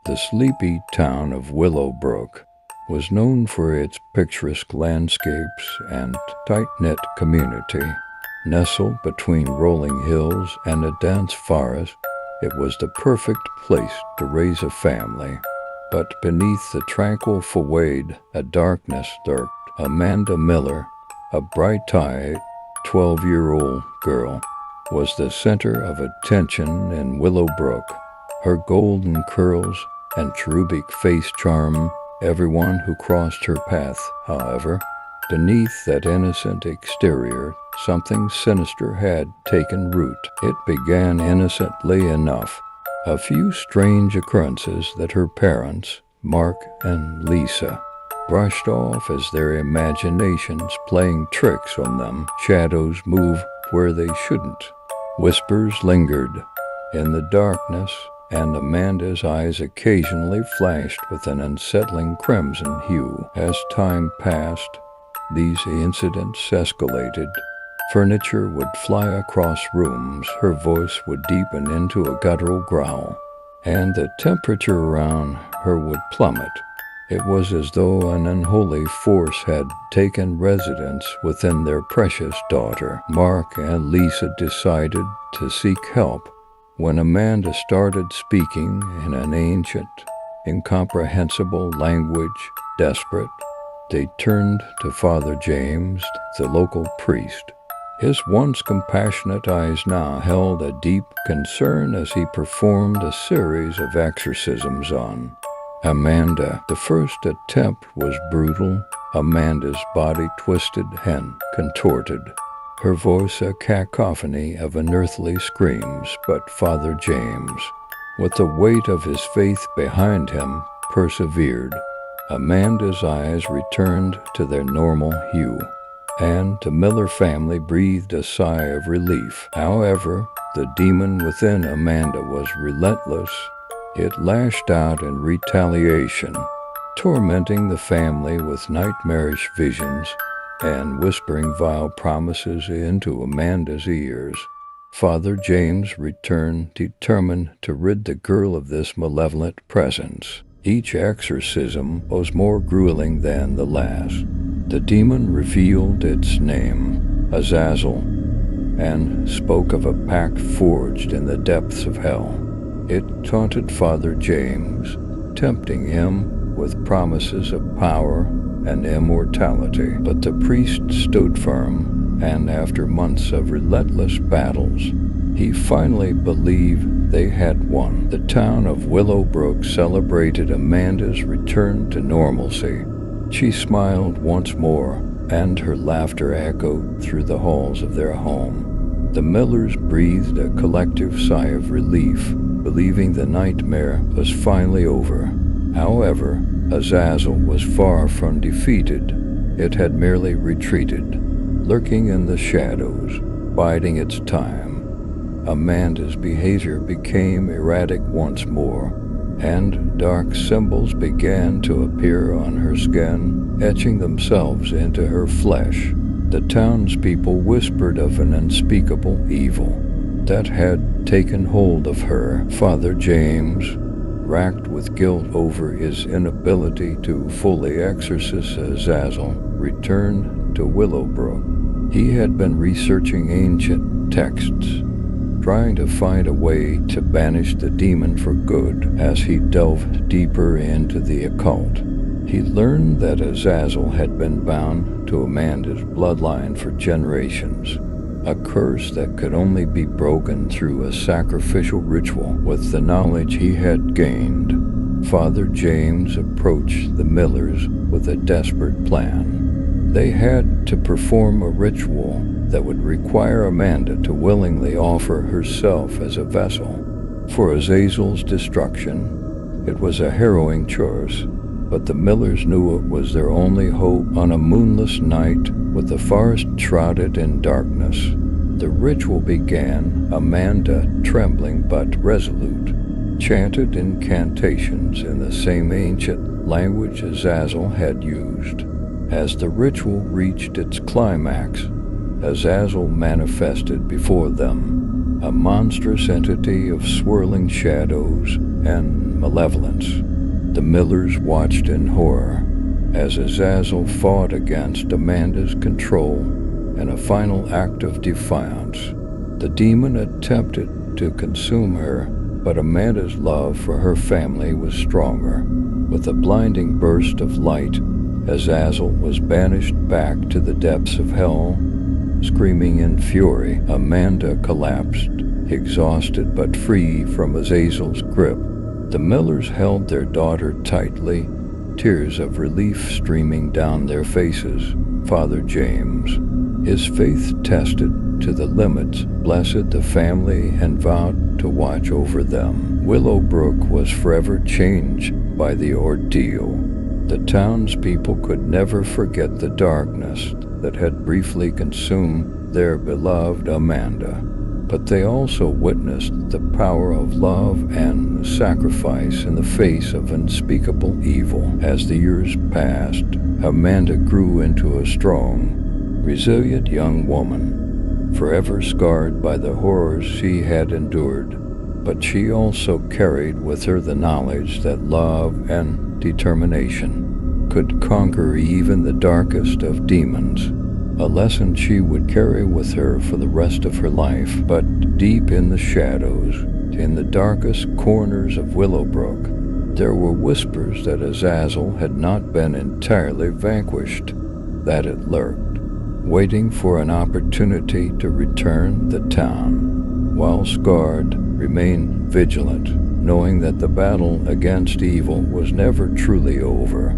The sleepy town of Willowbrook was known for its picturesque landscapes and tight-knit community. Nestled between rolling hills and a dense forest, it was the perfect place to raise a family. But beneath the tranquil facade, a darkness lurked. Amanda Miller, a bright-eyed 12-year-old girl, was the center of attention in Willowbrook. Her golden curls and cherubic face charmed everyone who crossed her path. However, beneath that innocent exterior, something sinister had taken root. It began innocently enough. A few strange occurrences that her parents, Mark and Lisa, brushed off as their imaginations playing tricks on them. Shadows moved where they shouldn't. Whispers lingered in the darkness, and Amanda's eyes occasionally flashed with an unsettling crimson hue. As time passed, these incidents escalated. Furniture would fly across rooms, her voice would deepen into a guttural growl, and the temperature around her would plummet. It was as though an unholy force had taken residence within their precious daughter. Mark and Lisa decided to seek help. When Amanda started speaking in an ancient, incomprehensible language, desperate, they turned to Father James, the local priest. His once compassionate eyes now held a deep concern as he performed a series of exorcisms on Amanda. The first attempt was brutal. Amanda's body twisted and contorted, her voice a cacophony of unearthly screams. But Father James, with the weight of his faith behind him, persevered. Amanda's eyes returned to their normal hue, and the Miller family breathed a sigh of relief. However, the demon within Amanda was relentless. It lashed out in retaliation, tormenting the family with nightmarish visions and whispering vile promises into Amanda's ears. Father James returned, determined to rid the girl of this malevolent presence. Each exorcism was more grueling than the last. The demon revealed its name, Azazel, and spoke of a pact forged in the depths of hell. It taunted Father James, tempting him with promises of power and immortality. But the priest stood firm, and after months of relentless battles, he finally believed they had won. The town of Willowbrook celebrated Amanda's return to normalcy. She smiled once more, and her laughter echoed through the halls of their home. The Millers breathed a collective sigh of relief, believing the nightmare was finally over. However, Azazel was far from defeated. It had merely retreated, lurking in the shadows, biding its time. Amanda's behavior became erratic once more, and dark symbols began to appear on her skin, etching themselves into her flesh. The townspeople whispered of an unspeakable evil that had taken hold of her. Father James, racked with guilt over his inability to fully exorcise Azazel, returned to Willowbrook. He had been researching ancient texts, trying to find a way to banish the demon for good. As he delved deeper into the occult, he learned that Azazel had been bound to Amanda's bloodline for generations, a curse that could only be broken through a sacrificial ritual. With the knowledge he had gained, Father James approached the Millers with a desperate plan. They had to perform a ritual that would require Amanda to willingly offer herself as a vessel for Azazel's destruction. It was a harrowing chore, but the Millers knew it was their only hope. On a moonless night, with the forest shrouded in darkness, the ritual began. Amanda, trembling but resolute, chanted incantations in the same ancient language Azazel had used. As the ritual reached its climax, Azazel manifested before them. a monstrous entity of swirling shadows and malevolence. The Millers watched in horror as Azazel fought against Amanda's control in a final act of defiance. The demon attempted to consume her, but Amanda's love for her family was stronger. With a blinding burst of light, Azazel was banished back to the depths of hell. Screaming in fury, Amanda collapsed, exhausted but free from Azazel's grip. The Millers held their daughter tightly, tears of relief streaming down their faces. Father James, his faith tested to the limits, blessed the family and vowed to watch over them. Willowbrook was forever changed by the ordeal. The townspeople could never forget the darkness that had briefly consumed their beloved Amanda, but they also witnessed the power of love and sacrifice in the face of unspeakable evil. As the years passed, Amanda grew into a strong, resilient young woman, forever scarred by the horrors she had endured. But she also carried with her the knowledge that love and determination could conquer even the darkest of demons, a lesson she would carry with her for the rest of her life. But deep in the shadows, in the darkest corners of Willowbrook, there were whispers that Azazel had not been entirely vanquished, that it lurked, waiting for an opportunity to return the town. While scarred, remain vigilant, knowing that the battle against evil was never truly over.